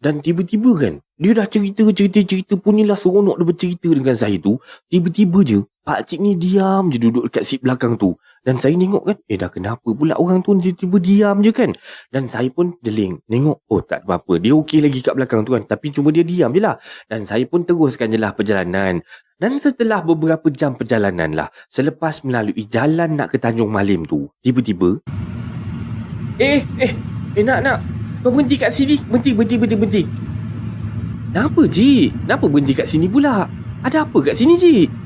Dan tiba-tiba kan, dia dah cerita punyalah seronok dia bercerita dengan saya tu. Tiba-tiba je, pakcik ni diam je duduk dekat seat belakang tu. Dan saya tengok kan, dah kenapa pula orang tu tiba-tiba diam je kan. Dan saya pun deling, tengok, tak ada apa-apa. Dia okey lagi kat belakang tu kan, tapi cuma dia diam je lah. Dan saya pun teruskan je lah perjalanan. Dan setelah beberapa jam perjalanan lah, selepas melalui jalan nak ke Tanjung Malim tu, tiba-tiba, nak. Kau berhenti kat sini. Berhenti. Kenapa, Cik? Kenapa berhenti kat sini pula? Ada apa kat sini, Cik?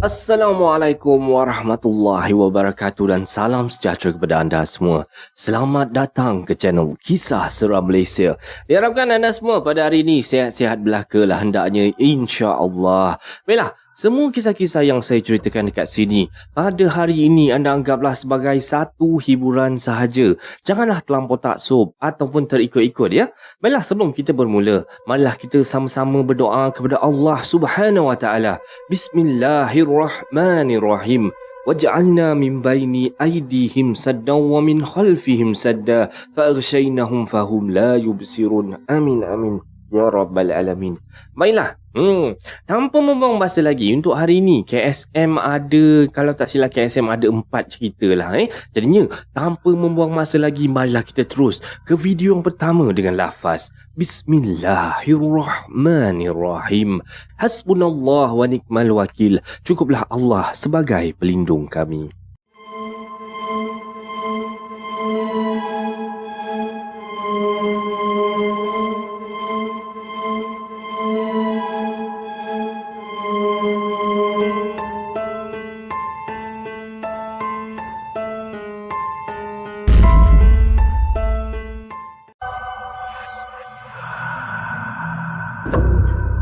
Assalamualaikum warahmatullahi wabarakatuh dan salam sejahtera kepada anda semua. Selamat datang ke channel Kisah Seram Malaysia. Diharapkan anda semua pada hari ini sihat-sihat belaka lah hendaknya, insya-Allah. Baiklah, semua kisah-kisah yang saya ceritakan dekat sini pada hari ini anda anggaplah sebagai satu hiburan sahaja. Janganlah terlampau taksub ataupun terikut-ikut ya. Baiklah, sebelum kita bermula, marilah kita sama-sama berdoa kepada Allah Subhanahu wa taala. Bismillahirrahmanirrahim. Waj'alna min baini aydihim saddan wa min khalfihim sadda fa'aghshaynahum fahum la yubsirun. Amin amin ya rabbal alamin. Baiklah, tanpa membuang masa lagi, untuk hari ini KSM ada, kalau tak silap KSM ada 4 cerita lah Jadinya tanpa membuang masa lagi, marilah kita terus ke video yang pertama dengan lafaz Bismillahirrahmanirrahim. Hasbunallah wa ni'mal wakil. Cukuplah Allah sebagai pelindung kami.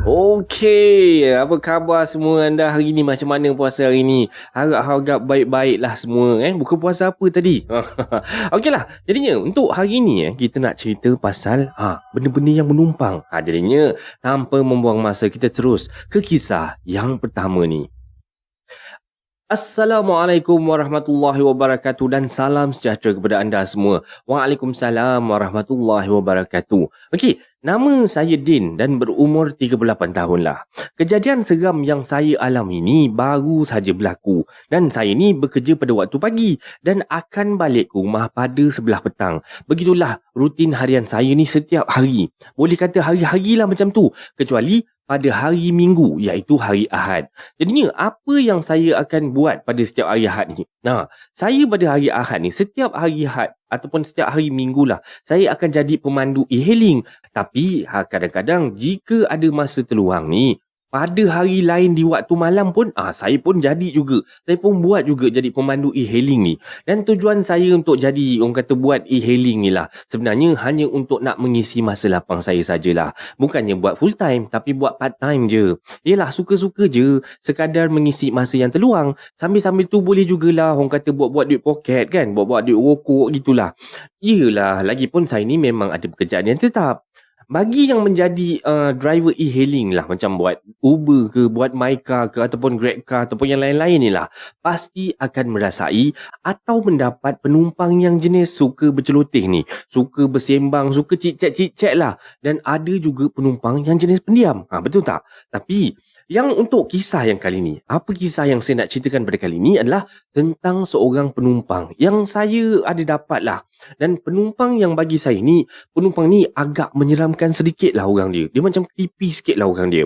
Okey, apa khabar semua anda hari ni? Macam mana puasa hari ni? Harap-harap baik-baik lah semua Buka puasa apa tadi? Okeylah, jadinya untuk hari ni kita nak cerita pasal benda-benda yang menumpang. Jadinya tanpa membuang masa, kita terus ke kisah yang pertama ni. Assalamualaikum warahmatullahi wabarakatuh dan salam sejahtera kepada anda semua. Waalaikumsalam warahmatullahi wabarakatuh. Okey, nama saya Din dan berumur 38 tahun lah. Kejadian seram yang saya alami ni baru saja berlaku dan saya ni bekerja pada waktu pagi dan akan balik ke rumah pada sebelah petang. Begitulah rutin harian saya ni setiap hari. Boleh kata hari-hari lah macam tu, kecuali pada hari Minggu, iaitu hari Ahad. Jadinya, apa yang saya akan buat pada setiap hari Ahad ni? Saya pada hari Ahad ni, setiap hari Ahad ataupun setiap hari Minggu lah, saya akan jadi pemandu e-hailing. Tapi, kadang-kadang jika ada masa terluang ni, pada hari lain di waktu malam pun, saya pun jadi juga. Saya pun buat juga jadi pemandu e-hailing ni. Dan tujuan saya untuk jadi, orang kata buat e-hailing ni lah, sebenarnya hanya untuk nak mengisi masa lapang saya sajalah. Bukannya buat full time, tapi buat part time je. Yelah, suka-suka je, sekadar mengisi masa yang terluang. Sambil-sambil tu boleh jugalah, orang kata buat-buat duit poket kan, buat-buat duit rokok gitulah. Yelah, lagipun saya ni memang ada pekerjaan yang tetap. Bagi yang menjadi driver e-hailing lah, macam buat Uber ke, buat MyCar ke, ataupun GrabCar ataupun yang lain-lain ni lah, pasti akan merasai atau mendapat penumpang yang jenis suka berceloteh ni, suka bersembang, suka cik-cik lah. Dan ada juga penumpang yang jenis pendiam. Betul tak? Tapi yang untuk kisah yang kali ni, apa kisah yang saya nak ceritakan pada kali ni adalah tentang seorang penumpang yang saya ada dapat lah. Dan penumpang yang bagi saya ni, penumpang ni agak menyeramkan sedikit lah orang dia. Dia macam creepy sikit lah orang dia.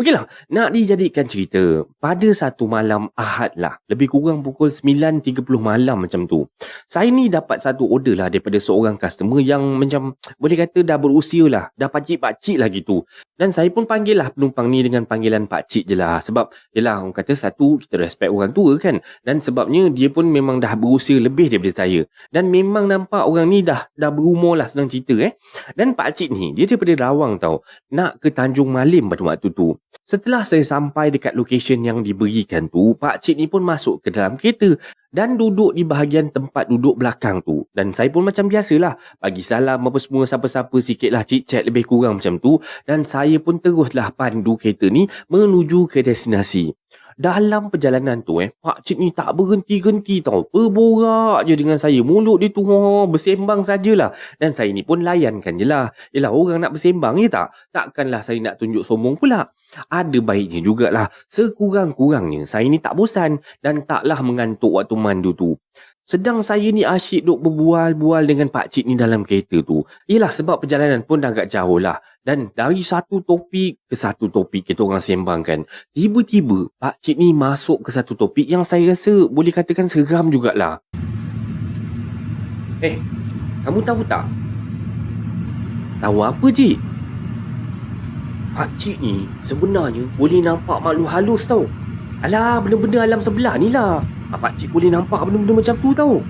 Okeylah, nak dijadikan cerita, pada satu malam Ahad lah, lebih kurang pukul 9.30 malam macam tu, saya ni dapat satu order lah daripada seorang customer yang macam boleh kata dah berusia lah, dah pakcik-pakcik lah gitu. Dan saya pun panggil lah penumpang ni dengan panggilan pakcik je lah. Sebab, yelah, orang kata satu, kita respect orang tua kan. Dan sebabnya dia pun memang dah berusia lebih daripada saya. Dan memang nampak orang ni dah berumur lah, senang cerita Dan pakcik ni, dia daripada Rawang tau, nak ke Tanjung Malim pada waktu tu. Setelah saya sampai dekat location yang diberikan tu, pakcik ni pun masuk ke dalam kereta dan duduk di bahagian tempat duduk belakang tu. Dan saya pun macam biasalah, bagi salam apa semua, siapa-siapa sikit lah, chit-chat lebih kurang macam tu. Dan saya pun teruslah pandu kereta ni menuju ke destinasi. Dalam perjalanan tu pakcik ni tak berhenti-henti tau. Berborak je dengan saya. Mulut dia tu bersembang sajalah. Dan saya ni pun layankan je lah. Yelah, orang nak bersembang je tak? Takkanlah saya nak tunjuk sombong pula. Ada baiknya jugalah. Sekurang-kurangnya saya ni tak bosan dan taklah mengantuk waktu mandu tu. Sedang saya ni asyik duk berbual-bual dengan pakcik ni dalam kereta tu. Yelah, sebab perjalanan pun dah agak jauh lah. Dan dari satu topik ke satu topik kita orang sembangkan. Tiba-tiba pakcik ni masuk ke satu topik yang saya rasa boleh katakan seram jugalah. Kamu tahu tak? Tahu apa, cik? Pakcik ni sebenarnya boleh nampak makhluk halus tau. Alah, benda-benda alam sebelah ni lah. Pakcik boleh nampak benda-benda macam tu tau.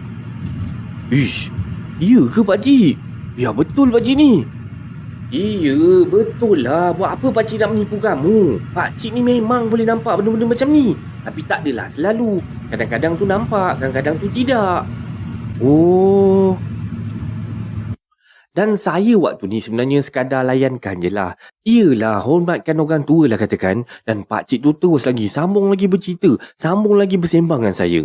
Ish, iya ke pakcik? Ya, betul pakcik ni. Iya, betul lah. Buat apa pakcik nak menipu kamu? Pakcik ni memang boleh nampak benda-benda macam ni. Tapi tak adalah selalu. Kadang-kadang tu nampak, kadang-kadang tu tidak. Oh. Dan saya waktu ni sebenarnya sekadar layankan je lah. Iyalah, hormatkan orang tua lah katakan. Dan pakcik tu terus lagi, sambung lagi bercerita, sambung lagi bersembang dengan saya.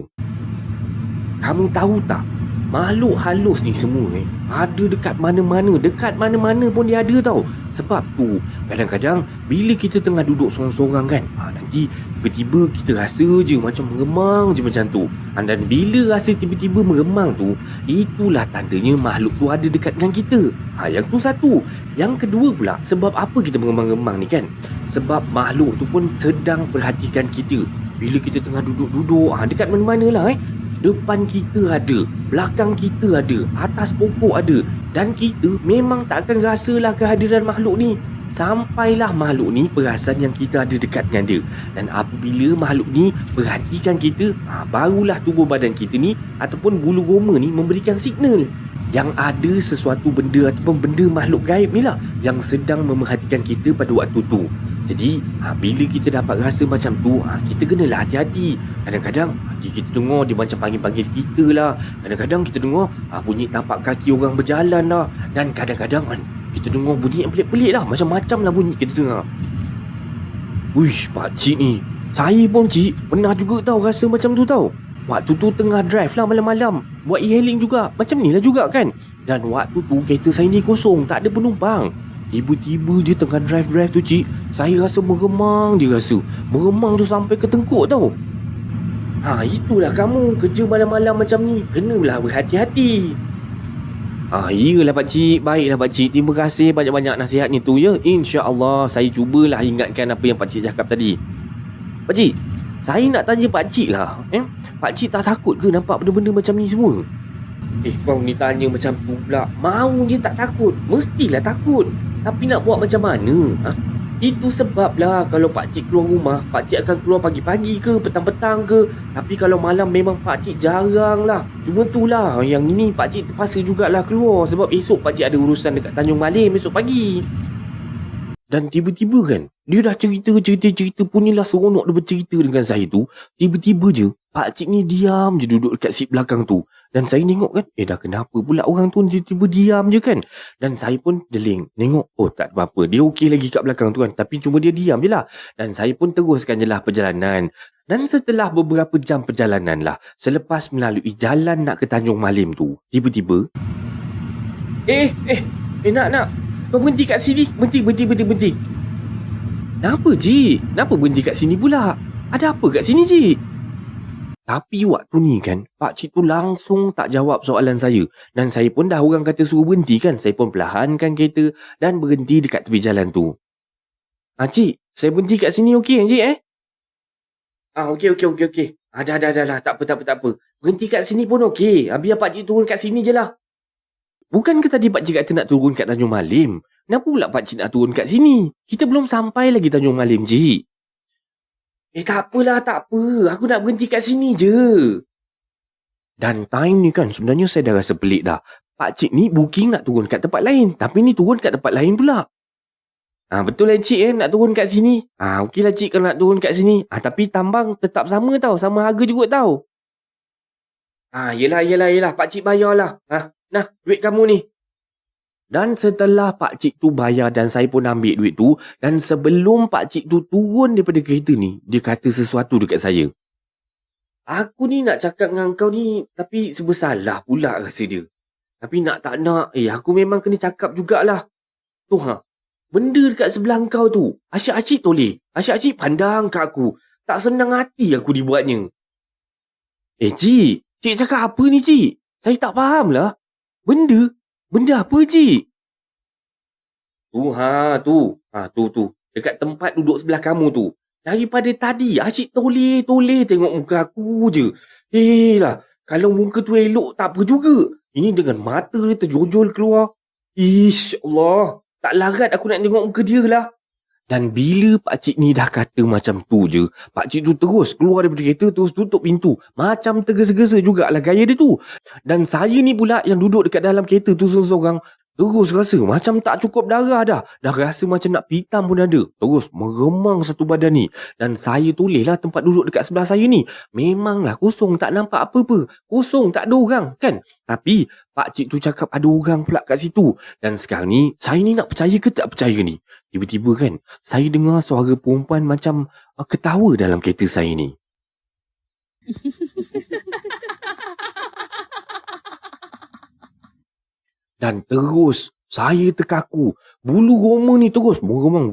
Kamu tahu tak? Makhluk halus ni semua ada dekat mana-mana. Dekat mana-mana pun dia ada tau. Sebab tu kadang-kadang bila kita tengah duduk sorang-sorang kan, nanti tiba-tiba kita rasa je macam meremang je macam tu. Dan bila rasa tiba-tiba meremang tu, itulah tandanya makhluk tu ada dekat dengan kita. Yang tu satu. Yang kedua pula, sebab apa kita meremang-remang ni kan? Sebab makhluk tu pun sedang perhatikan kita. Bila kita tengah duduk-duduk dekat mana-mana lah depan kita ada, belakang kita ada, atas pokok ada. Dan kita memang tak akan rasalah kehadiran makhluk ni sampailah makhluk ni perasan yang kita ada dekat dengan dia. Dan apabila makhluk ni perhatikan kita, barulah tubuh badan kita ni ataupun bulu roma ni memberikan signal yang ada sesuatu benda ataupun benda makhluk gaib ni lah yang sedang memerhatikan kita pada waktu tu. Jadi bila kita dapat rasa macam tu, kita kenalah hati-hati. Kadang-kadang kita dengar dia macam panggil-panggil kita lah. Kadang-kadang kita dengar bunyi tapak kaki orang berjalan lah. Dan kadang-kadang kita dengar bunyi yang pelik-pelik lah. Macam-macam lah bunyi kita dengar. Wish, pakcik ni, saya pun cik pernah juga tahu rasa macam tu tau. Waktu tu tengah drive lah malam-malam, buat e-hailing juga, macam ni lah juga kan. Dan waktu tu kereta saya ni kosong, tak ada penumpang. Tiba-tiba je tengah drive tu cik, saya rasa meremang je rasa. Meremang tu sampai ke tengkuk tau. Itulah kamu kerja malam-malam macam ni, kenalah berhati-hati. Iyalah pakcik, baiklah pakcik. Terima kasih banyak-banyak nasihatnya tu ya. InsyaAllah saya cubalah ingatkan apa yang pakcik cakap tadi. Pakcik, saya nak tanya pakcik lah. Pakcik tak takut ke nampak benda-benda macam ni semua? Kau ni tanya macam tu pula. Mau je tak takut, mestilah takut. Tapi nak buat macam mana? Itu sebablah kalau pakcik keluar rumah, pakcik akan keluar pagi-pagi ke, petang-petang ke. Tapi kalau malam memang pakcik jarang lah. Cuma tu lah, yang ini pakcik terpaksa jugalah keluar. Sebab esok pakcik ada urusan dekat Tanjung Malim esok pagi. Dan tiba-tiba kan, dia dah cerita punyalah seronok dia bercerita dengan saya tu. Tiba-tiba je, pakcik ni diam je duduk dekat seat belakang tu. Dan saya tengok kan, dah kenapa pula orang tu tiba-tiba diam je kan. Dan saya pun deling, tengok, tak apa-apa, dia okey lagi kat belakang tu kan. Tapi cuma dia diam je lah. Dan saya pun teruskan je lah perjalanan. Dan setelah beberapa jam perjalanan lah, selepas melalui jalan nak ke Tanjung Malim tu, tiba-tiba, nak kau berhenti kat sini. Berhenti. Kenapa cik? Kenapa berhenti kat sini pula? Ada apa kat sini cik? Tapi waktu ni kan, pakcik tu langsung tak jawab soalan saya. Dan saya pun dah orang kata suruh berhenti kan. Saya pun perlahankan kereta dan berhenti dekat tepi jalan tu. Cik, saya berhenti kat sini okey cik Okey. Dah. Tak apa. Berhenti kat sini pun okey. Biar pakcik turun kat sini je lah. Bukankah tadi pakcik kata nak turun kat Tanjung Malim? Kenapa pula pakcik nak turun kat sini? Kita belum sampai lagi Tanjung Malim, cik. Tak apa. Aku nak berhenti kat sini je. Dan time ni kan sebenarnya saya dah rasa pelik dah. pakcik ni booking nak turun kat tempat lain. Tapi ni turun kat tempat lain pula. Betul lah cik nak turun kat sini. Okeylah cik kalau nak turun kat sini. Tapi tambang tetap sama tau. Sama harga juga tau. Yelah. Pakcik bayarlah. Nah, duit kamu ni. Dan setelah pakcik tu bayar dan saya pun ambil duit tu. Dan sebelum pakcik tu turun daripada kereta ni, dia kata sesuatu dekat saya. Aku ni nak cakap dengan kau ni, tapi sebersalah pula rasa dia. Tapi nak tak nak, aku memang kena cakap jugalah. Tu benda dekat sebelah kau tu, asyik-asyik toleh. Asyik-asyik pandang kat aku. Tak senang hati aku dibuatnya. Cik cakap apa ni cik? Saya tak faham lah. Benda apa cik? Tu. Dekat tempat duduk sebelah kamu tu. Daripada tadi, asyik toleh tengok muka aku je. Lah, kalau muka tu elok tak apa juga. Ini dengan mata dia terjojol keluar. Ish Allah, tak larat aku nak tengok muka dia lah. Dan bila pakcik ni dah kata macam tu je, pakcik tu terus keluar daripada kereta, terus tutup pintu. Macam tergesa-gesa jugalah gaya dia tu. Dan saya ni pula yang duduk dekat dalam kereta tu seorang-seorang, terus rasa macam tak cukup darah dah. Dah rasa macam nak pitam pun ada. Terus meremang satu badan ni. Dan saya tolehlah tempat duduk dekat sebelah saya ni. Memanglah kosong, tak nampak apa-apa. Kosong, tak ada orang kan. Tapi pakcik tu cakap ada orang pula kat situ. Dan sekarang ni, saya ni nak percaya ke tak percaya ni? Tiba-tiba kan, saya dengar suara perempuan macam ketawa dalam kereta saya ni. Dan terus saya terkaku. Bulu roma ni terus meremang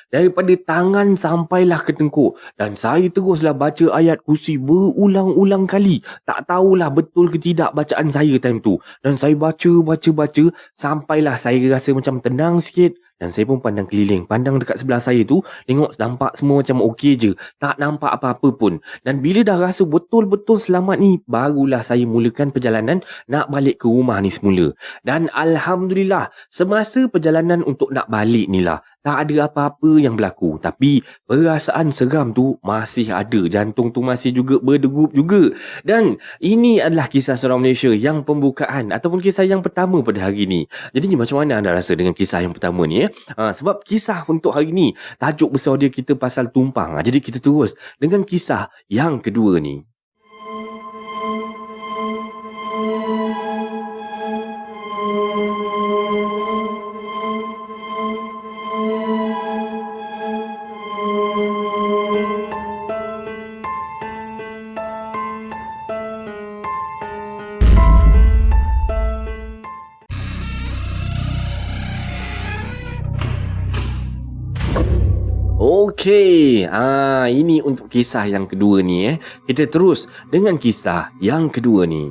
daripada tangan sampailah ke tengkuk. Dan saya teruslah baca ayat kursi berulang-ulang kali. Tak tahulah betul ke tidak bacaan saya time tu. Dan saya baca sampailah saya rasa macam tenang sikit. Dan saya pun pandang keliling. Pandang dekat sebelah saya tu. Tengok nampak semua macam okey je. Tak nampak apa-apa pun. Dan bila dah rasa betul-betul selamat ni, barulah saya mulakan perjalanan nak balik ke rumah ni semula. Dan Alhamdulillah, semasa perjalanan untuk nak balik ni lah, tak ada apa-apa yang berlaku. Tapi perasaan seram tu masih ada. Jantung tu masih juga berdegup juga. Dan ini adalah kisah seram Malaysia yang pembukaan ataupun kisah yang pertama pada hari ni. Jadi macam mana anda rasa dengan kisah yang pertama ni? Sebab kisah untuk hari ni, tajuk besar dia kita pasal tumpang. Jadi kita terus dengan kisah yang kedua ni. Okey, ini untuk kisah yang kedua ni. Kita terus dengan kisah yang kedua ni.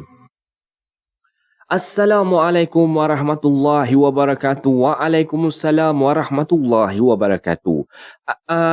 Assalamualaikum warahmatullahi wabarakatuh. Waalaikumsalam warahmatullahi wabarakatuh.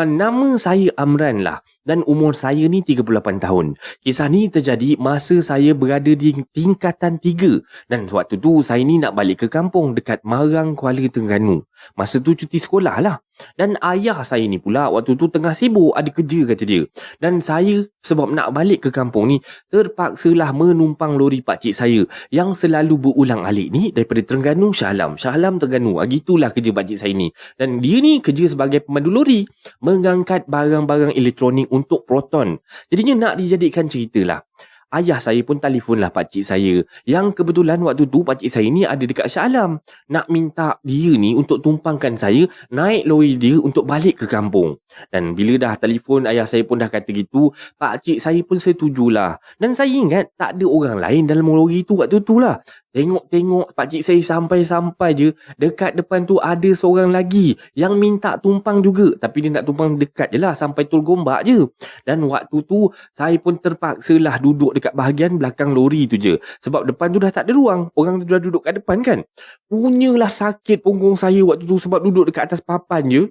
Nama saya Amran lah. Dan umur saya ni 38 tahun. Kisah ni terjadi masa saya berada di tingkatan 3. Dan waktu tu saya ni nak balik ke kampung dekat Marang, Kuala Terengganu. Masa tu cuti sekolah lah. Dan ayah saya ni pula waktu tu tengah sibuk ada kerja kata dia. Dan saya sebab nak balik ke kampung ni terpaksalah menumpang lori pakcik saya yang selalu berulang alik ni daripada Terengganu Shah Alam Terengganu. Gitulah kerja pakcik saya ni. Dan dia ni kerja sebagai pemandu lori, mengangkat barang-barang elektronik untuk Proton. Jadinya nak dijadikan cerita lah. Ayah saya pun telefonlah pakcik saya. Yang kebetulan waktu tu pakcik saya ni ada dekat Shah Alam. Nak minta dia ni untuk tumpangkan saya naik lori dia untuk balik ke kampung. Dan bila dah telefon ayah saya pun dah kata gitu, pakcik saya pun setujulah. Dan saya ingat tak ada orang lain dalam lori tu waktu tu lah. Tengok pakcik saya sampai-sampai je dekat depan tu ada seorang lagi yang minta tumpang juga. Tapi dia nak tumpang dekat je lah sampai Tol Gombak je. Dan waktu tu saya pun terpaksalah duduk dekat bahagian belakang lori tu je. Sebab depan tu dah tak ada ruang. Orang tu dah duduk kat depan kan. Punyalah sakit punggung saya waktu tu sebab duduk dekat atas papan je.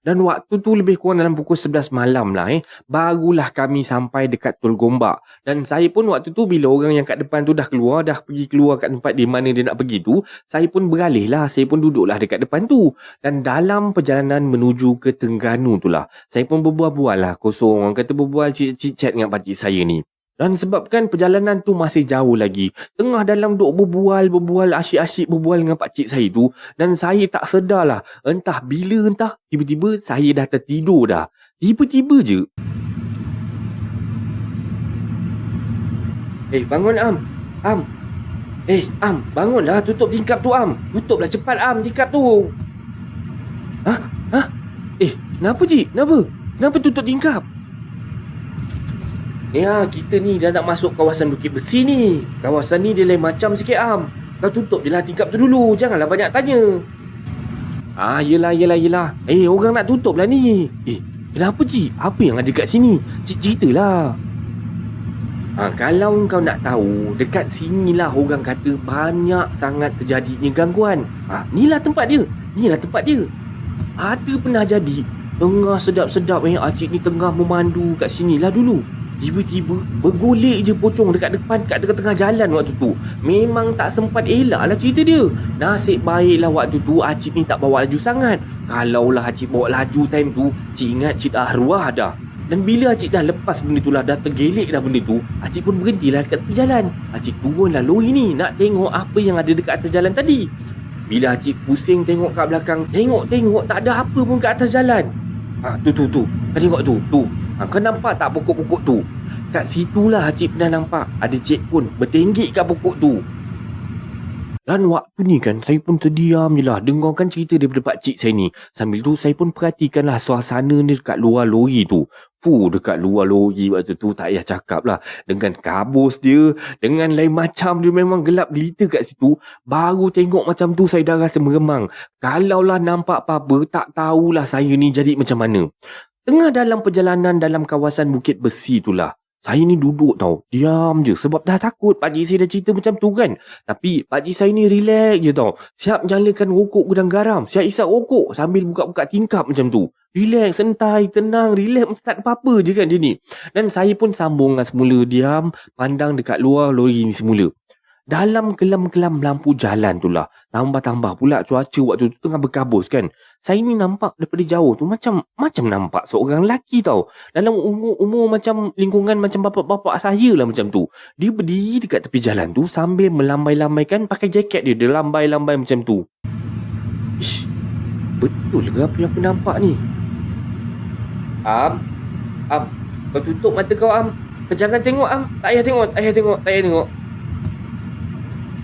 Dan waktu tu lebih kurang dalam pukul 11 malam lah barulah kami sampai dekat Tol Gombak. Dan saya pun waktu tu bila orang yang kat depan tu dah pergi keluar kat tempat di mana dia nak pergi tu, saya pun beralih lah, saya pun duduklah dekat depan tu. Dan dalam perjalanan menuju ke Terengganu tu lah, saya pun berbual-bual lah kosong. Orang kata berbual chat dengan pakcik saya ni. Dan sebabkan perjalanan tu masih jauh lagi. Tengah dalam duk berbual asyik-asyik berbual dengan pakcik saya tu. Dan saya tak sedar lah. Entah bila tiba-tiba saya dah tertidur dah. Tiba-tiba je. Bangun Am. Am. Am, bangunlah, tutup tingkap tu Am. Tutuplah cepat Am tingkap tu. Hah? Hah? Kenapa cik? Kenapa tutup tingkap? Kita ni dah nak masuk kawasan Bukit Besi ni. Kawasan ni dia lain macam sikit Am. Kau tutup je lah tingkap tu dulu. Janganlah banyak tanya. Yelah. Orang nak tutup lah ni. Kenapa cik? Apa yang ada kat sini? Cik ceritalah. Kalau kau nak tahu, dekat sinilah orang kata banyak sangat terjadinya gangguan. Inilah tempat dia. Ada pernah jadi, tengah sedap-sedap acik ni tengah memandu kat sinilah dulu. Tiba-tiba bergolek je pocong dekat depan, kat tengah-tengah jalan waktu tu. Memang tak sempat elak lah cerita dia. Nasib baiklah waktu tu acik ni tak bawa laju sangat. Kalaulah acik bawa laju time tu, cik ingat cik dah arwah dah. Dan bila acik dah lepas benda tu lah, dah tergelek dah benda tu, acik pun berhentilah dekat tepi jalan. Acik turunlah lori ni nak tengok apa yang ada dekat atas jalan tadi. Bila acik pusing tengok kat belakang, tengok tak ada apa pun kat atas jalan. Tu. Kau tengok tu. Kau nampak tak pokok-pokok tu? Kat situlah acik pernah nampak ada cik pun bertenggek kat pokok tu. Dan waktu ni kan, saya pun terdiam je lah dengarkan cerita daripada pakcik saya ni. Sambil tu saya pun perhatikanlah suasana ni dekat luar lori tu. Dekat luar lori waktu tu tak payah cakap lah. Dengan kabus dia, dengan lain macam dia, memang gelap gelita kat situ. Baru tengok macam tu saya dah rasa meremang. Kalaulah nampak apa-apa, tak tahulah saya ni jadi macam mana. Tengah dalam perjalanan dalam kawasan Bukit Besi tu lah, saya ni duduk tau, diam je sebab dah takut pakcik saya dah cerita macam tu kan. Tapi pakcik saya ni relax je tau. Siap nyalakan rokok gudang garam, siap isap rokok sambil buka-buka tingkap macam tu. Relax, santai, tenang, relax macam tak ada apa-apa je kan dia ni. Dan saya pun sambung dengan semula, diam, pandang dekat luar lori ni semula. Dalam kelam-kelam lampu jalan tu lah, tambah-tambah pula cuaca waktu tu tengah berkabus kan. Saya ni nampak daripada jauh tu macam nampak seorang lelaki tau. Dalam umur macam lingkungan macam bapak-bapak saya lah macam tu. Dia berdiri dekat tepi jalan tu sambil melambai-lambaikan pakai jaket dia. Dia lambai-lambai macam tu. Ish, betul ke apa yang aku nampak ni? Am, kau tutup mata kau Am. Kau jangan tengok Am. Tak payah tengok.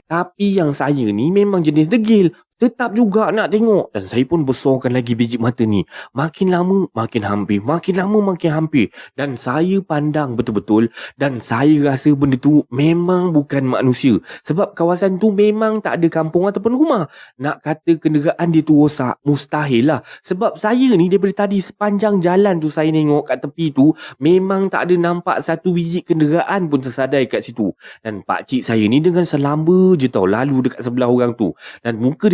Tapi yang saya ni memang jenis degil. Tetap juga nak tengok. Dan saya pun besarkan lagi biji mata ni. Makin lama makin hampir. Dan saya pandang betul-betul. Dan saya rasa benda tu memang bukan manusia. Sebab kawasan tu memang tak ada kampung ataupun rumah. Nak kata kenderaan dia tu rosak, mustahil lah. Sebab saya ni daripada tadi sepanjang jalan tu saya tengok kat tepi tu, memang tak ada nampak satu biji kenderaan pun tersadai kat situ. Dan pakcik saya ni dengan selamba je tau lalu dekat sebelah orang tu. Dan muka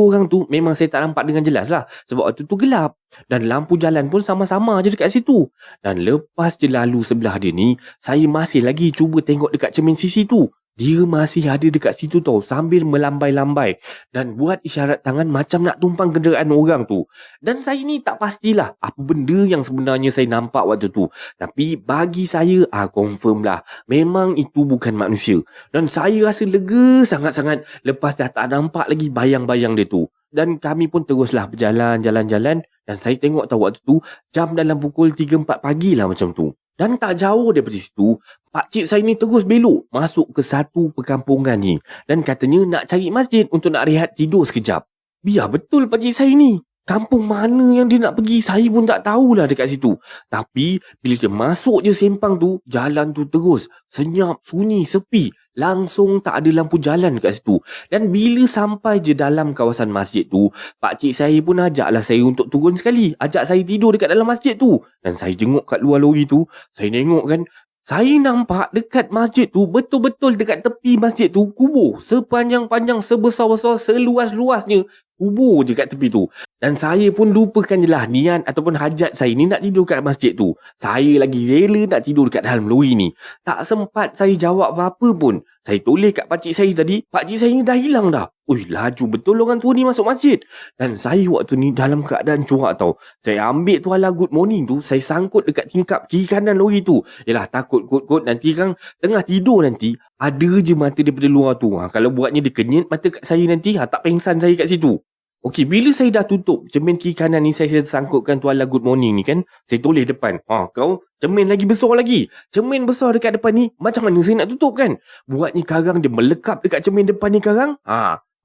orang tu memang saya tak nampak dengan jelas lah. Sebab waktu tu gelap. Dan lampu jalan pun sama-sama je dekat situ. Dan lepas je lalu sebelah dia ni, saya masih lagi cuba tengok dekat cermin sisi tu. Dia masih ada dekat situ tau, sambil melambai-lambai dan buat isyarat tangan macam nak tumpang kenderaan orang tu. Dan saya ni tak pastilah apa benda yang sebenarnya saya nampak waktu tu. Tapi bagi saya, confirm lah, memang itu bukan manusia. Dan saya rasa lega sangat-sangat lepas dah tak nampak lagi bayang-bayang dia tu. Dan kami pun teruslah berjalan. Dan saya tengok tahu waktu tu jam dalam pukul 3-4 pagi lah macam tu. Dan tak jauh daripada situ, pakcik saya ni terus belok masuk ke satu perkampungan ni. Dan katanya nak cari masjid untuk nak rehat tidur sekejap. Biar betul pakcik saya ni. Kampung mana yang dia nak pergi, saya pun tak tahulah dekat situ. Tapi bila dia masuk je sempang tu, jalan tu terus senyap, sunyi, sepi. Langsung tak ada lampu jalan dekat situ. Dan bila sampai je dalam kawasan masjid tu, pakcik saya pun ajaklah saya untuk turun sekali. Ajak saya tidur dekat dalam masjid tu. Dan saya jenguk kat luar lori tu, saya tengok kan, saya nampak dekat masjid tu, betul-betul dekat tepi masjid tu, kubur. Sepanjang-panjang, sebesar-besar, seluas-luasnya, kubur je kat tepi tu. Dan saya pun lupakan je lah niat ataupun hajat saya ni nak tidur kat masjid tu. Saya lagi rela nak tidur dekat dalam lori ni. Tak sempat saya jawab apa-apa pun. Saya toleh kat pakcik saya tadi, pakcik saya ni dah hilang dah. Laju betul orang tua ni masuk masjid. Dan saya waktu ni dalam keadaan corak tau. Saya ambil tu ala good morning tu, saya sangkut dekat tingkap kiri kanan lori tu. Yelah, takut kot nanti kan tengah tidur nanti, ada je mata daripada luar tu. Kalau buatnya dia kenyit mata kat saya nanti, tak pengsan saya kat situ. Okey, bila saya dah tutup cermin kiri kanan ni, saya sangkutkan tuala good morning ni kan, saya tulis depan. Kau cermin lagi besar lagi. Cermin besar dekat depan ni, macam mana saya nak tutup kan? Buatnya karang dia melekap dekat cermin depan ni karang.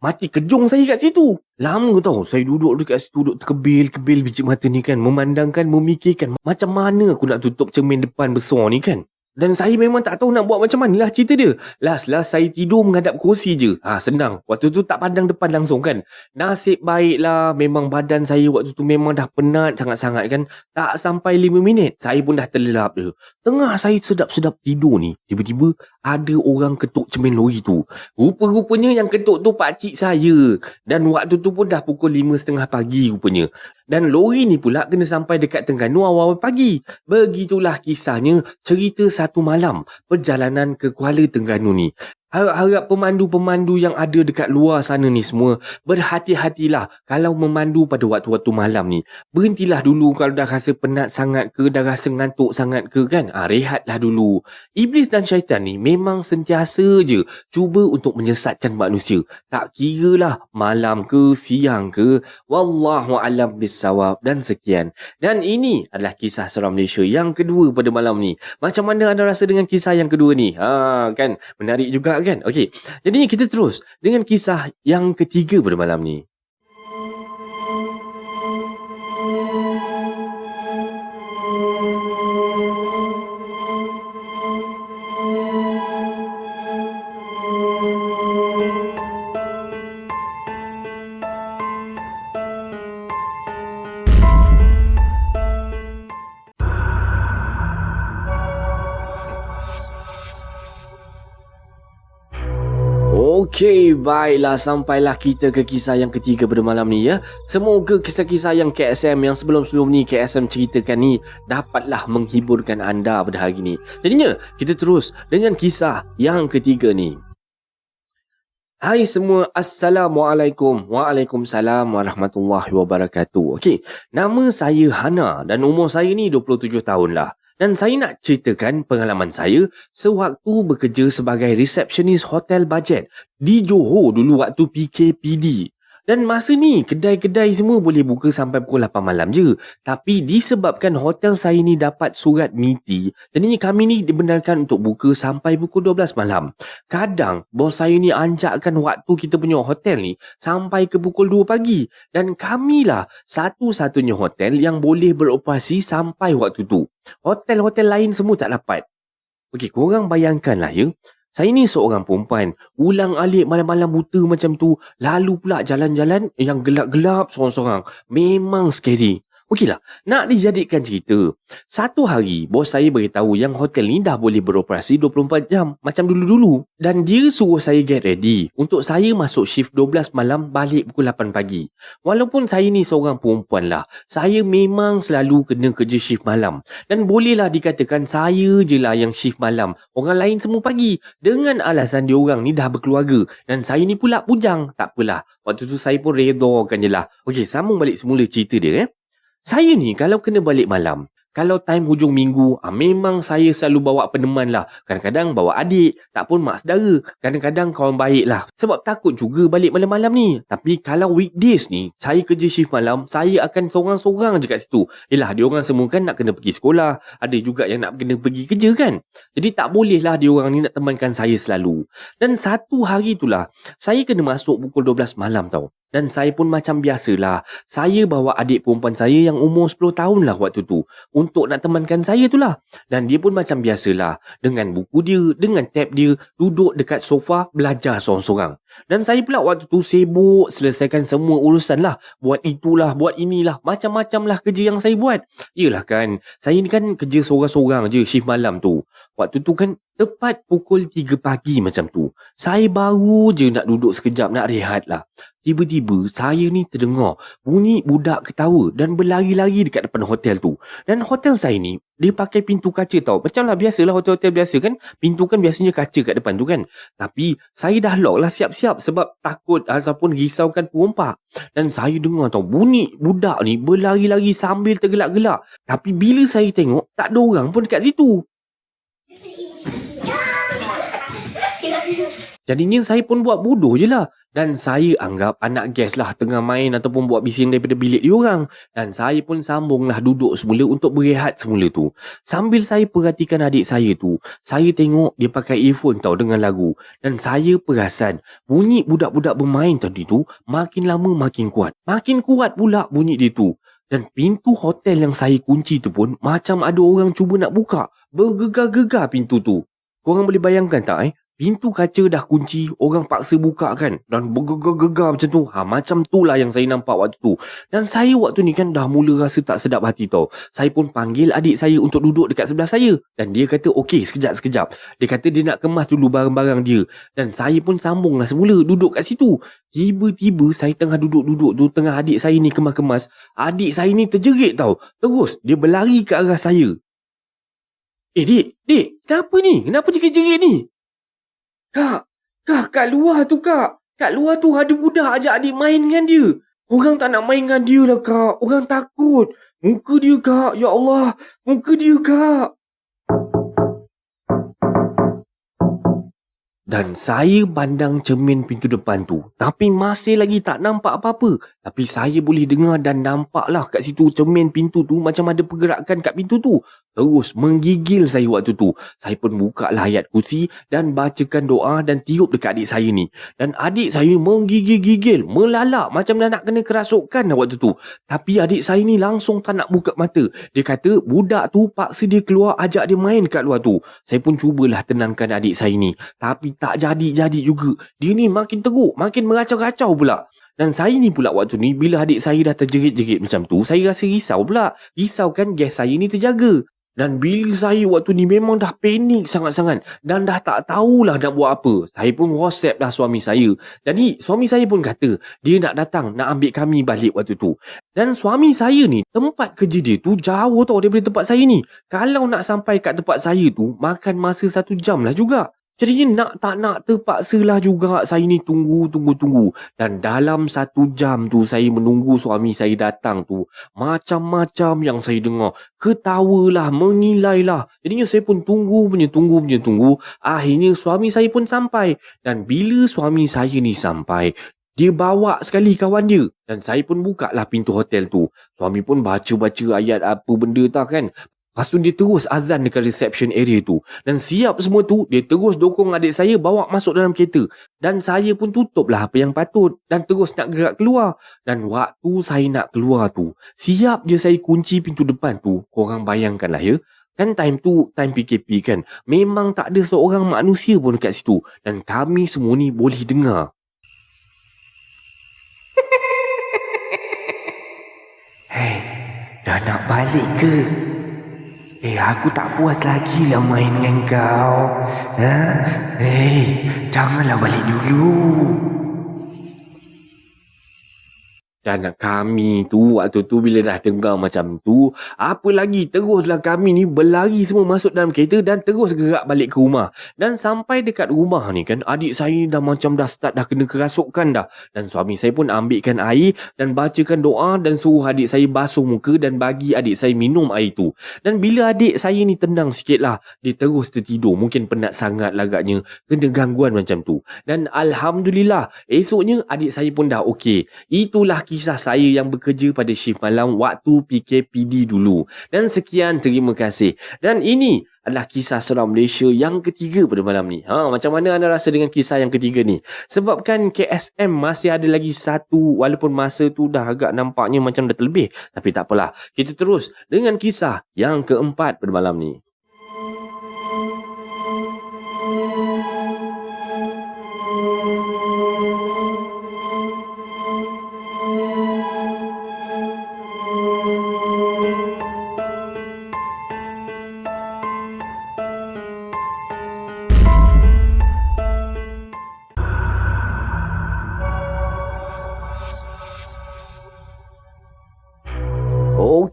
Mati kejung saya kat situ. Lama tau, saya duduk dekat situ, duduk terkebil-kebil biji mata ni kan, memandangkan, memikirkan macam mana aku nak tutup cermin depan besar ni kan. Dan saya memang tak tahu nak buat macam mana lah cerita dia. Last saya tidur menghadap kerusi je. Senang. Waktu tu tak pandang depan langsung kan. Nasib baiklah, memang badan saya waktu tu memang dah penat sangat-sangat kan. Tak sampai 5 minit, saya pun dah terlelap je. Tengah saya sedap-sedap tidur ni, tiba-tiba ada orang ketuk cermin lori tu. Rupa-rupanya yang ketuk tu pakcik saya. Dan waktu tu pun dah pukul 5.30 pagi rupanya. Dan lori ni pula kena sampai dekat Terengganu awal pagi. Begitulah kisahnya, cerita satu malam perjalanan ke Kuala Terengganu ni. Harap pemandu-pemandu yang ada dekat luar sana ni semua berhati-hatilah kalau memandu pada waktu-waktu malam ni. Berhentilah dulu kalau dah rasa penat sangat ke, dah rasa ngantuk sangat ke kan. Rehatlah dulu. Iblis dan syaitan ni memang sentiasa je cuba untuk menyesatkan manusia. Tak kira lah malam ke, siang ke. Wallahu'alam bissawab. Dan sekian. Dan ini adalah kisah seram Malaysia yang kedua pada malam ni. Macam mana anda rasa dengan kisah yang kedua ni? Kan? Menarik juga kan? Okey. Jadi kita terus dengan kisah yang ketiga pada malam ni. Okey, baiklah, sampailah kita ke kisah yang ketiga pada malam ni ya. Semoga kisah-kisah yang KSM yang sebelum-sebelum ni KSM ceritakan ni dapatlah menghiburkan anda pada hari ni. Jadinya, kita terus dengan kisah yang ketiga ni. Hai semua, Assalamualaikum. Waalaikumsalam warahmatullahi wabarakatuh. Okey, nama saya Hana dan umur saya ni 27 tahun lah. Dan saya nak ceritakan pengalaman saya sewaktu bekerja sebagai resepsionis hotel bajet di Johor dulu waktu PKPD. Dan masa ni kedai-kedai semua boleh buka sampai pukul 8 malam je. Tapi disebabkan hotel saya ni dapat surat MITI, jadinya kami ni dibenarkan untuk buka sampai pukul 12 malam. Kadang bos saya ni anjakkan waktu kita punya hotel ni sampai ke pukul 2 pagi. Dan kamilah satu-satunya hotel yang boleh beroperasi sampai waktu tu. Hotel-hotel lain semua tak dapat. Okey, korang bayangkanlah ya. Saya ni seorang perempuan, ulang-alik malam-malam buta macam tu, lalu pula jalan-jalan yang gelap-gelap sorang-sorang. Memang scary. Okeylah, nak dijadikan cerita. Satu hari, bos saya beritahu yang hotel ni dah boleh beroperasi 24 jam macam dulu-dulu. Dan dia suruh saya get ready untuk saya masuk shift 12 malam balik pukul 8 pagi. Walaupun saya ni seorang perempuan lah, saya memang selalu kena kerja shift malam. Dan bolehlah dikatakan saya je lah yang shift malam. Orang lain semua pagi. Dengan alasan diorang ni dah berkeluarga. Dan saya ni pula bujang. Tak apalah. Waktu tu saya pun redakan je lah. Okey, sambung balik semula cerita dia. Saya ni kalau kena balik malam, kalau time hujung minggu, memang saya selalu bawa peneman lah. Kadang-kadang bawa adik, tak pun mak saudara. Kadang-kadang kawan baik lah. Sebab takut juga balik malam-malam ni. Tapi kalau weekdays ni, saya kerja shift malam, saya akan sorang-sorang je kat situ. Yelah, diorang semua kan nak kena pergi sekolah. Ada juga yang nak kena pergi kerja kan. Jadi tak boleh lah diorang ni nak temankan saya selalu. Dan satu hari itulah, saya kena masuk pukul 12 malam tau. Dan saya pun macam biasalah. Saya bawa adik perempuan saya yang umur 10 tahun lah waktu tu. Untuk nak temankan saya tu lah. Dan dia pun macam biasalah. Dengan buku dia, dengan tab dia, duduk dekat sofa belajar sorang-sorang. Dan saya pula waktu tu sibuk selesaikan semua urusan lah. Buat itulah, buat inilah. Macam-macam lah kerja yang saya buat. Yelah kan, saya ni kan kerja sorang-sorang je shift malam tu. Waktu tu kan tepat pukul 3 pagi macam tu. Saya baru je nak duduk sekejap nak rehat lah. Tiba-tiba saya ni terdengar bunyi budak ketawa dan berlari-lari dekat depan hotel tu. Dan hotel saya ni dia pakai pintu kaca tau. Macam lah biasalah hotel-hotel biasa kan. Pintu kan biasanya kaca kat depan tu kan. Tapi saya dah lock lah siap-siap sebab takut ataupun risaukan perompak. Dan saya dengar tau bunyi budak ni berlari-lari sambil tergelak-gelak. Tapi bila saya tengok tak ada orang pun dekat situ. Jadinya saya pun buat bodoh je lah. Dan saya anggap anak gas lah tengah main ataupun buat bising daripada bilik diorang. Dan saya pun sambunglah duduk semula untuk berehat semula tu. Sambil saya perhatikan adik saya tu, saya tengok dia pakai earphone tau dengan lagu. Dan saya perasan bunyi budak-budak bermain tadi tu makin lama makin kuat. Makin kuat pula bunyi dia tu. Dan pintu hotel yang saya kunci tu pun macam ada orang cuba nak buka. Bergegar-gegar pintu tu. Korang boleh bayangkan tak Pintu kaca dah kunci, orang paksa buka kan. Dan bergegar-gegar macam tu. Macam tu lah yang saya nampak waktu tu. Dan saya waktu ni kan dah mula rasa tak sedap hati tau. Saya pun panggil adik saya untuk duduk dekat sebelah saya. Dan dia kata okey sekejap. Dia kata dia nak kemas dulu barang-barang dia. Dan saya pun sambung lah semula duduk kat situ. Tiba-tiba saya tengah duduk-duduk tu, tengah adik saya ni kemas-kemas. Adik saya ni terjerit tau. Terus dia berlari ke arah saya. Dik, kenapa ni? Kenapa jerit-jerit ni? Kak, kat luar tu kak. Kat luar tu ada budak ajak adik main dengan dia. Orang tak nak main dengan dia lah kak. Orang takut. Muka dia kak. Ya Allah. Muka dia kak. Dan saya pandang cermin pintu depan tu. Tapi masih lagi tak nampak apa-apa. Tapi saya boleh dengar dan nampaklah kat situ cermin pintu tu macam ada pergerakan kat pintu tu. Terus menggigil saya waktu tu. Saya pun buka lah ayat kursi dan bacakan doa dan tiup dekat adik saya ni. Dan adik saya menggigil-gigil, melalak macam dah nak kena kerasukan waktu tu. Tapi adik saya ni langsung tak nak buka mata. Dia kata budak tu paksa dia keluar ajak dia main kat luar tu. Saya pun cubalah tenangkan adik saya ni. Tapi tak jadi juga. Dia ni makin teruk, makin meracau-racau pula. Dan saya ni pula waktu ni, bila adik saya dah terjerit-jerit macam tu, saya rasa risau pula. Risau kan gas saya ni terjaga. Dan bila saya waktu ni memang dah panik sangat-sangat. Dan dah tak tahulah nak buat apa. Saya pun WhatsApp dah suami saya. Jadi suami saya pun kata, dia nak datang, nak ambil kami balik waktu tu. Dan suami saya ni, tempat kerja dia tu jauh tau daripada tempat saya ni. Kalau nak sampai kat tempat saya tu, makan masa 1 jam lah juga. Jadinya nak tak nak terpaksalah juga saya ni tunggu. Dan dalam 1 jam tu saya menunggu suami saya datang tu. Macam-macam yang saya dengar. Ketawalah, mengilailah. Jadinya saya pun tunggu. Akhirnya suami saya pun sampai. Dan bila suami saya ni sampai, dia bawa sekali kawan dia. Dan saya pun buka lah pintu hotel tu. Suami pun baca-baca ayat apa benda tak kan. Lepas tu dia terus azan dekat reception area tu. Dan siap semua tu, dia terus dokong adik saya bawa masuk dalam kereta. Dan saya pun tutup lah apa yang patut. Dan terus nak gerak keluar. Dan waktu saya nak keluar tu, siap je saya kunci pintu depan tu. Korang bayangkan lah ya. Kan time tu, time PKP kan. Memang tak ada seorang manusia pun dekat situ. Dan kami semua ni boleh dengar. Hey, dah nak balik ke? Aku tak puas lagi lah main dengan kau. Janganlah balik dulu. Dan kami tu waktu tu bila dah dengar macam tu, apa lagi teruslah kami ni berlari semua masuk dalam kereta dan terus gerak balik ke rumah. Dan sampai dekat rumah ni kan, adik saya ni dah macam dah start dah kena kerasukan dah. Dan suami saya pun ambilkan air dan bacakan doa dan suruh adik saya basuh muka dan bagi adik saya minum air tu. Dan bila adik saya ni tenang sikit lah, dia terus tertidur. Mungkin penat sangat lah agaknya, kena gangguan macam tu. Dan Alhamdulillah, esoknya adik saya pun dah okey. Itulah kisah saya yang bekerja pada shift malam waktu PKPD dulu. Dan sekian, terima kasih. Dan ini adalah kisah seram Malaysia yang ketiga pada malam ni. Macam mana anda rasa dengan kisah yang ketiga ni? Sebabkan KSM masih ada lagi satu, walaupun masa tu dah agak nampaknya macam dah terlebih. Tapi tak apalah. Kita terus dengan kisah yang keempat pada malam ni.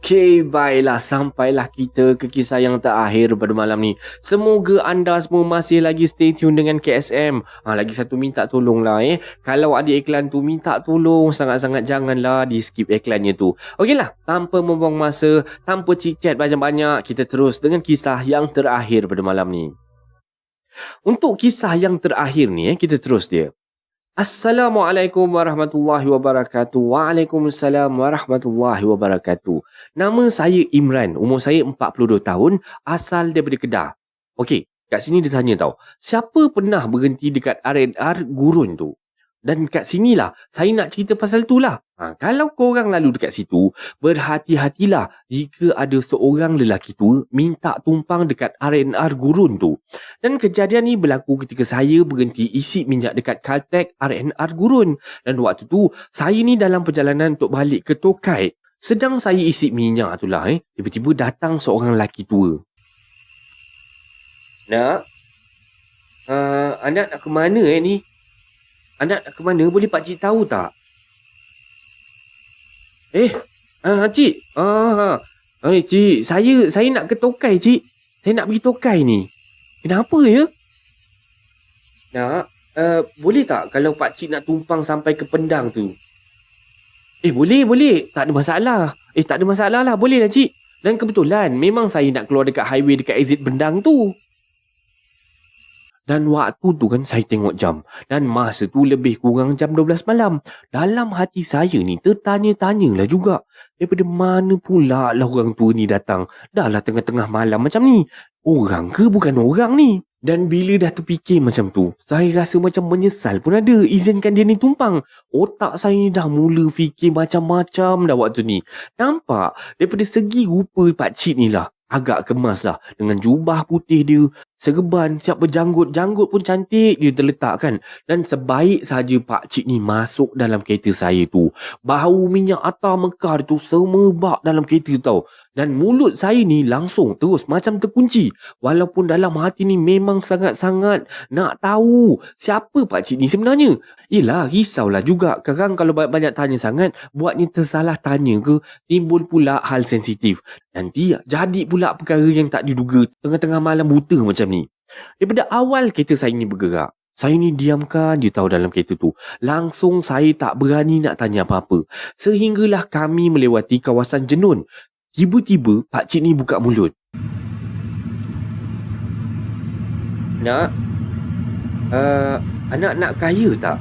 Okey, baiklah, sampailah kita ke kisah yang terakhir pada malam ni. Semoga anda semua masih lagi stay tune dengan KSM. Lagi satu minta tolonglah Kalau ada iklan tu, minta tolong sangat-sangat janganlah di skip iklannya tu. Okeylah, tanpa membuang masa, tanpa chit-chat banyak-banyak, kita terus dengan kisah yang terakhir pada malam ni. Untuk kisah yang terakhir ni kita terus dia. Assalamualaikum warahmatullahi wabarakatuh. Waalaikumsalam warahmatullahi wabarakatuh. Nama saya Imran, umur saya 42 tahun, asal daripada Kedah. Okey, kat sini dia tanya tau, siapa pernah berhenti dekat R&R gurun tu? Dan kat sinilah saya nak cerita pasal tu lah. Kalau korang lalu dekat situ, berhati-hatilah jika ada seorang lelaki tua minta tumpang dekat R&R gurun tu. Dan kejadian ni berlaku ketika saya berhenti isi minyak dekat Caltex R&R gurun. Dan waktu tu, saya ni dalam perjalanan untuk balik ke Tokai. Sedang saya isi minyak tu lah tiba-tiba datang seorang lelaki tua. Nak? Anak nak ke mana ni? Anak nak ke mana? Boleh pakcik tahu tak? Cik. Cik, saya nak ke Tokai, cik. Saya nak pergi Tokai ni. Kenapa ya? Nak, boleh tak kalau pakcik nak tumpang sampai ke Pendang tu? Boleh. Tak ada masalah. Tak ada masalah lah. Boleh lah, cik. Dan kebetulan, memang saya nak keluar dekat highway dekat exit Pendang tu. Dan waktu tu kan saya tengok jam. Dan masa tu lebih kurang jam 12 malam. Dalam hati saya ni tertanya-tanyalah juga. Daripada mana pula lah orang tua ni datang? Dah lah tengah-tengah malam macam ni. Orang ke bukan orang ni? Dan bila dah terfikir macam tu, saya rasa macam menyesal pun ada izinkan dia ni tumpang. Otak saya ni dah mula fikir macam-macam dah waktu ni. Nampak? Daripada segi rupa pakcik ni lah. Agak kemas lah dengan jubah putih dia, serban siap berjanggut, janggut pun cantik dia terletakkan. Dan sebaik saja pakcik ni masuk dalam kereta saya tu, bau minyak atar mekar tu semerbak dalam kereta tau. Dan mulut saya ni langsung terus macam terkunci. Walaupun dalam hati ni memang sangat-sangat nak tahu siapa pakcik ni sebenarnya. Yelah, risaulah juga kadang kalau banyak tanya sangat, buatnya tersalah tanya ke, timbul pula hal sensitif. Nanti jadi pula perkara yang tak diduga tengah-tengah malam buta macam ni. Daripada awal kereta saya ni bergerak, saya ni diamkan je tahu dalam kereta tu. Langsung saya tak berani nak tanya apa-apa. Sehinggalah kami melewati kawasan Jenun. Tiba-tiba pakcik ni buka mulut. Nak? Anak nak kaya tak?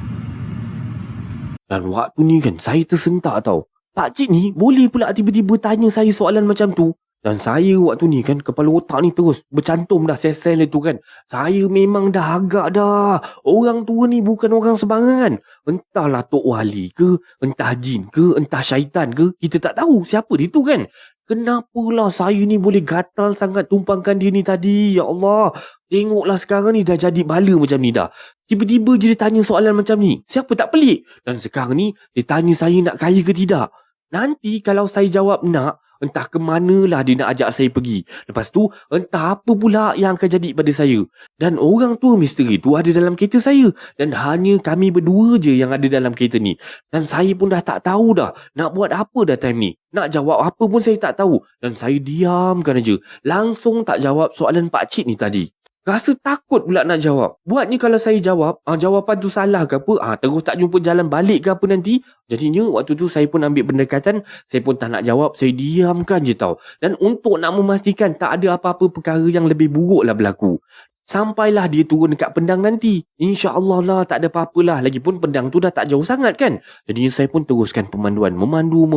Dan waktu ni kan saya tersentak tau. Pakcik ni boleh pula tiba-tiba tanya saya soalan macam tu. Dan saya waktu ni kan, kepala otak ni terus bercantum dah sel-sel itu kan. Saya memang dah agak dah. Orang tua ni bukan orang sembarangan. Entahlah Tok Wali ke, entah jin ke, entah syaitan ke. Kita tak tahu siapa dia tu kan. Kenapalah saya ni boleh gatal sangat tumpangkan dia ni tadi. Ya Allah. Tengoklah sekarang ni dah jadi bala macam ni dah. Tiba-tiba je dia tanya soalan macam ni. Siapa tak pelik? Dan sekarang ni dia tanya saya nak kaya ke tidak. Nanti kalau saya jawab nak, entah ke manalah dia nak ajak saya pergi. Lepas tu, entah apa pula yang akan jadi pada saya. Dan orang tua misteri tu ada dalam kereta saya. Dan hanya kami berdua je yang ada dalam kereta ni. Dan saya pun dah tak tahu dah nak buat apa dah time ni. Nak jawab apa pun saya tak tahu. Dan saya diamkan aja. Langsung tak jawab soalan pakcik ni tadi. Rasa takut pula nak jawab. Buatnya kalau saya jawab, jawapan tu salah ke apa, terus tak jumpa jalan balik ke apa nanti. Jadinya waktu tu saya pun ambil pendekatan, saya pun tak nak jawab, saya diamkan je tau. Dan untuk nak memastikan tak ada apa-apa perkara yang lebih buruk lah berlaku. Sampailah dia turun dekat Pendang nanti. InsyaAllah lah tak ada apa-apa lah. Lagipun Pendang tu dah tak jauh sangat kan. Jadi saya pun teruskan pemanduan. Memandu.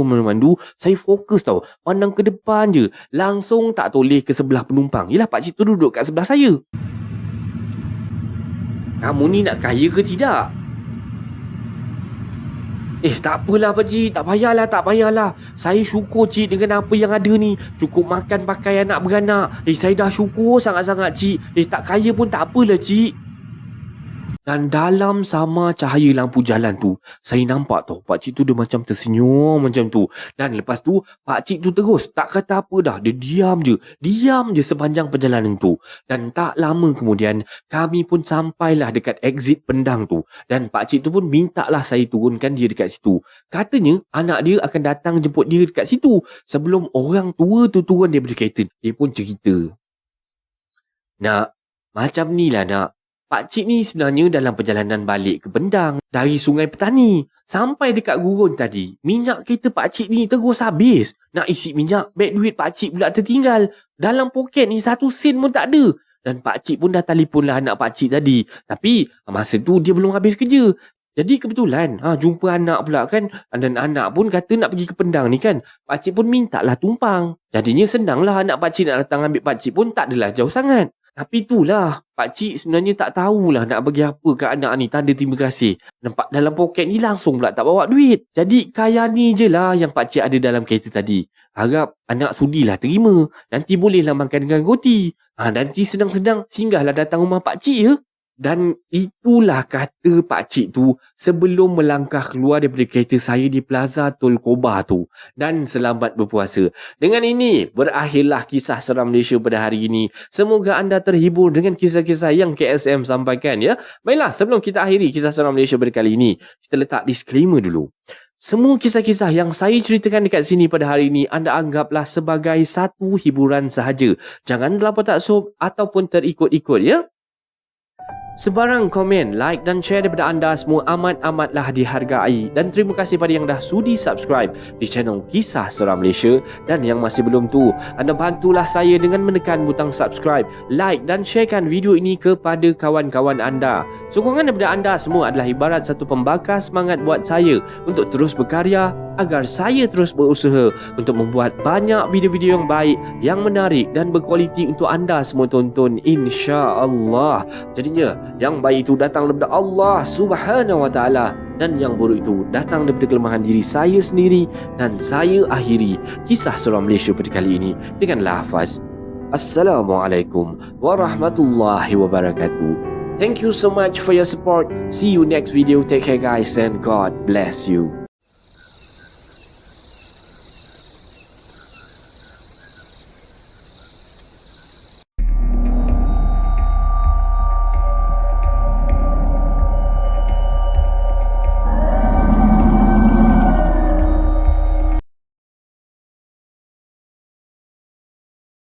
Saya fokus tau. Pandang ke depan je. Langsung tak toleh ke sebelah penumpang. Yelah pakcik tu duduk kat sebelah saya. Kamu ni nak kaya ke tidak? Tak apalah pakcik. Tak payahlah. Saya syukur cik dengan apa yang ada ni. Cukup makan pakai anak beranak. Saya dah syukur sangat-sangat cik. Tak kaya pun tak apalah cik. Dan dalam sama cahaya lampu jalan tu, saya nampak tau pakcik tu dia macam tersenyum macam tu. Dan lepas tu pakcik tu terus tak kata apa dah. Dia diam je sepanjang perjalanan tu. Dan tak lama kemudian kami pun sampailah dekat exit Pendang tu. Dan pakcik tu pun mintalah saya turunkan dia dekat situ. Katanya anak dia akan datang jemput dia dekat situ sebelum orang tua tu turun daripada kereta. Dia pun cerita, "Nak, macam ni lah nak. Pakcik ni sebenarnya dalam perjalanan balik ke Pendang dari Sungai Petani. Sampai dekat gurun tadi, minyak kereta pakcik ni terus habis. Nak isi minyak, beg duit pakcik pula tertinggal. Dalam poket ni 1 sen pun tak ada. Dan pakcik pun dah telefon lah anak pakcik tadi. Tapi masa tu dia belum habis kerja. Jadi kebetulan jumpa anak pula kan. Dan anak pun kata nak pergi ke Pendang ni kan. Pakcik pun minta lah tumpang. Jadinya senang lah anak pakcik nak datang ambil pakcik pun tak adalah jauh sangat. Tapi itulah, pakcik sebenarnya tak tahulah nak bagi apa ke anak ni, tanda terima kasih. Nampak dalam poket ni langsung pula tak bawa duit. Jadi kaya ni je lah yang pakcik ada dalam kereta tadi. Harap anak sudilah terima. Nanti bolehlah makan dengan roti. Nanti sedang-sedang singgahlah datang rumah pakcik ya. Dan itulah kata pakcik tu sebelum melangkah keluar daripada kereta saya di Plaza Tol Koba tu. Dan selamat berpuasa. Dengan ini berakhirlah kisah seram Malaysia pada hari ini. Semoga anda terhibur dengan kisah-kisah yang KSM sampaikan ya. Baiklah, sebelum kita akhiri kisah seram Malaysia pada kali ini, kita letak disclaimer dulu. Semua kisah-kisah yang saya ceritakan dekat sini pada hari ini anda anggaplah sebagai satu hiburan sahaja. Jangan terlampau taksub ataupun terikut-ikut ya. Sebarang komen, like dan share daripada anda semua amat-amatlah dihargai. Dan terima kasih pada yang dah sudi subscribe di channel Kisah Seram Malaysia. Dan yang masih belum tu, anda bantulah saya dengan menekan butang subscribe, like dan sharekan video ini kepada kawan-kawan anda. Sokongan daripada anda semua adalah ibarat satu pembakar semangat buat saya untuk terus berkarya, agar saya terus berusaha untuk membuat banyak video-video yang baik, yang menarik dan berkualiti untuk anda semua tonton, insya-Allah. Jadinya yang baik itu datang daripada Allah Subhanahu Wa Taala dan yang buruk itu datang daripada kelemahan diri saya sendiri. Dan saya akhiri kisah seram Malaysia pada kali ini dengan lafaz Assalamualaikum warahmatullahi wabarakatuh. Thank you so much for your support. See you next video. Take care guys and God bless you.